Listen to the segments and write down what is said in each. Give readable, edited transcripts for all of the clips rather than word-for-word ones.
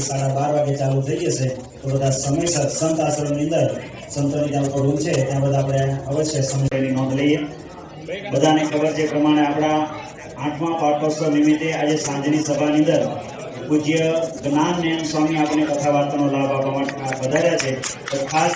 12:30 વાગે ચાલુ થઈ જશે તો બધા સમયસર સંત આશ્રમની અંદર સંતોની ત્યાં ઉપર રૂમ છે ત્યાં બધા આપણે અવશ્ય સમયની નોંધ લઈએ। બધાને ખબર છે પ્રમાણે આપણા 8મા પાટોત્સવ નિમિત્તે આજે સાંજની સભાની અંદર પૂજ્ય જ્ઞાનનયન સ્વામી આપણે કથા વાર્તાનો લાભ આપવા માટે પધાર્યા છે તો ખાસ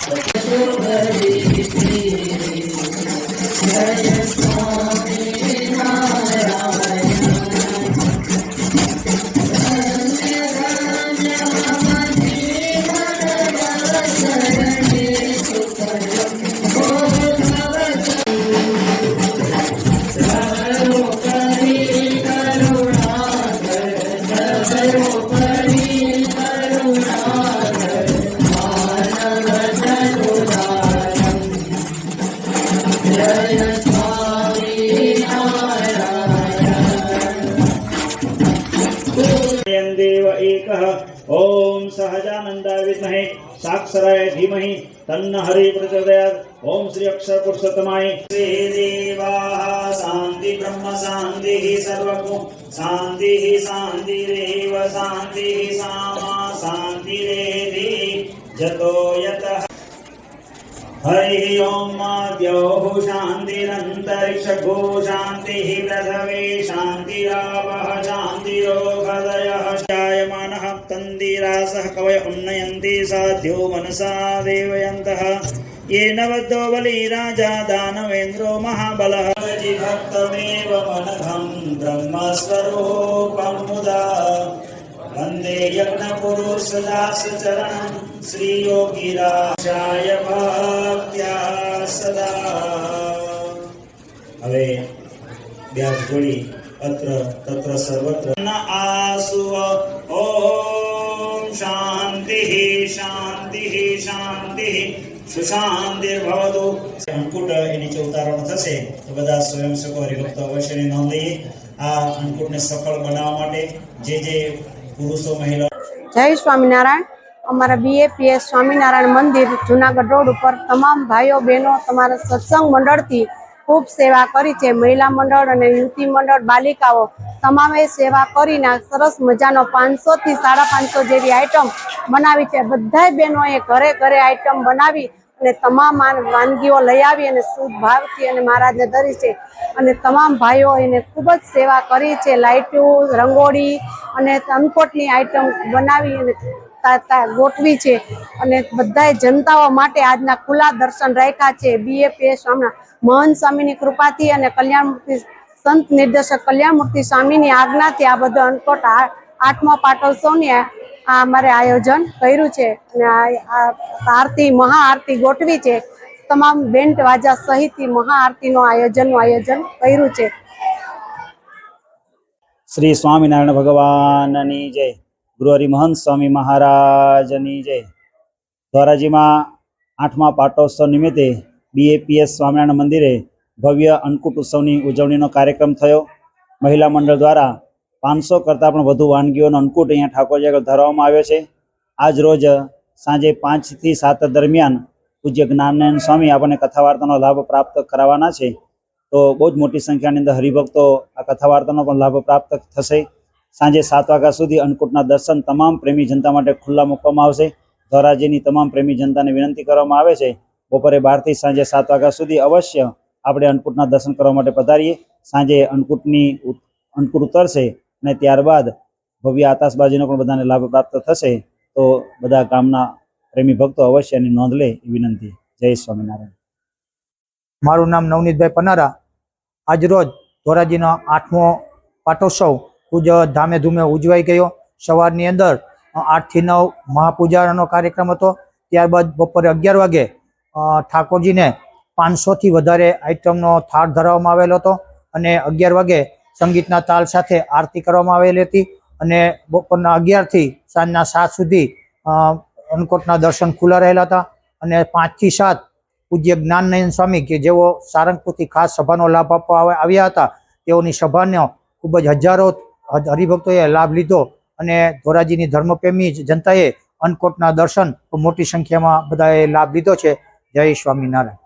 देव एकः ओम सहजानंदाय विद्महे साक्षराय धीमहि तन्नः हरिः प्रचोदयात्। ओम श्री अक्षर पुरुषोत्तमाय श्री देवाः शांति ब्रह्म शांतिः सर्वगु शांतिः शांतिरेव शांतिः सामा शांतिरेधि जतो यतः हरिः ओम द्यौः शान्तिरन्तरिक्षगो शान्तिः पृथिवी शान्तिरावः शान्तिरोगदयः जायमानः तन्दिरासः कवय उन्नयन्ति साध्यो मनसा देवयन्तः येन बद्धो बलिराजा दानवेन्द्रो महाबलः भक्तमेव मनघं ब्रह्मस्वरूपं मुदा वंदे यज्ञपुरुषदास चरणं श्री योगीराजाय भक्त्या सदा। हवे ब्याज जोड़ी अत्र तत्र सर्वत्र न आसुव ओम शांतिः शांतिः शांतिः सुशांतिर्भवतु। अंकुट एनी उतारण थशे तो बधा स्वयंसेवको हरिभक्तो अवश्यनी नोंध लईए। आ अंकुटने सफल बनाववा माटे जे पुरुषों महिला जय स्वामीनारायण। अमरा बीएपीएस स्वामीनारायण मंदिर जूनागढ़ रोड पर तमाम भाईओ बहनों तमारा सत्संग मंडल थी खूब सेवा करी छे। महिला मंडल और युवती मंडल बालिकाओ तमामे सेवा करीने सरस मजानो 500 થી 550 जेवी आइटम बनावी छे। बधाय बहनोए घरे घरे आइटम बनावी અને તમામ વાનગીઓ લઈ આવી અને શુદ્ધ ભાવથી અને મહારાજને ધરી છે અને તમામ ભાઈઓ એને ખૂબ જ સેવા કરી છે। લાઇટો રંગોળી અને અનકોટની આઈટમ બનાવી અને ગોઠવી છે અને બધાય જનતાઓ માટે આજના ખુલ્લા દર્શન રાખ્યા છે। બીએપીએસ સ્વામીના મહંત સ્વામીની કૃપાથી અને કલ્યાણમૂર્તિ સંત નિર્દેશક કલ્યાણમૂર્તિ સ્વામીની આજ્ઞાથી આ બધો અનકોટ 8મા પાટોત્સવની અમારે આયોજન કર્યું છે અને આરતી महाआरती गोठवी છે। તમામ બેન્ડ વાજા સહિત महाआरतीનું આયોજન કર્યું છે। श्री स्वामीनारायण भगवाननी जय। गुरु हरिमहंत स्वामी महाराजनी जय। धोराजी में 8મા पाटोत्सव निमित्ते बीएपीएस स्वामीनारायण मंदिरे भव्य अन्नकूट उत्सवनी उजवણીનો कार्यक्रम थयो। महिला मंडल द्वारा 500 करता पण वधु वानगीओनो अन्नकूट अहींया ठाकोरजी આગળ ધરવામાં આવ્યો છે। आज रोज सांजे 5 થી 7 दरमियान पूज्य ज्ञाननयन स्वामी आपने कथा वार्तानो लाभ प्राप्त करावाना छे तो बहुत मोटी संख्यानी अंदर हरिभक्तो आ कथा वार्तानो पण लाभ प्राप्त थशे। सांजे 7 वाग्या सुधी अन्नकूटना दर्शन तमाम प्रेमी जनता माटे खुल्ला मूकवामां आवशे। धोराजीनी तमाम प्रेमी जनताने विनंती करवामां आवे छे बपोरे 12 થી सांजे 7 वाग्या सुधी अवश्य आपणे अन्नकूटना दर्शन करवा माटे पधारीए। सांजे अन्नकूट उतरशे અને ત્યારબાદ ભવ્ય આતશબાજીનો પણ બધાને લાભ પ્રાપ્ત થશે તો બધા ગામના પ્રેમી ભક્તો અવશ્યની નોંધ લે એ વિનંતી। જય સ્વામિનારાયણ। મારું નામ નવનીતભાઈ પનારા। આજ રોજ ધોરાજીનો 8મો પાટોત્સવ ખૂબ ધામે ધૂમે ઉજવાઈ ગયો। સવારની અંદર 8 થી 9 મહાપૂજાનો કાર્યક્રમ હતો। ત્યારબાદ બપોરે 11 વાગે ઠાકોરજીને 500 થી વધારે આઈટમનો થાળ ધરાવવામાં આવેલો હતો અને 11 વાગે संगीतना ताल साथे आरती करवामां आवेली हती अने बपोरना 11 થી सांजना 7 सुधी अन्नकूटना दर्शन खुला रहेला हता अने 5 થી 7 पूज्य ज्ञाननयन स्वामी के जेओ सारंगपुरथी खास सभानो लाभ आपवा आव्या हता तेओनी सभानो खूब ज हजारों हरिभक्तोए लाभ लीधो अने धोराजीनी धर्मप्रेमी जनताए अन्नकूटना दर्शन मोटी संख्यामां बधाए लाभ लीधो छे। जय स्वामीनारायण।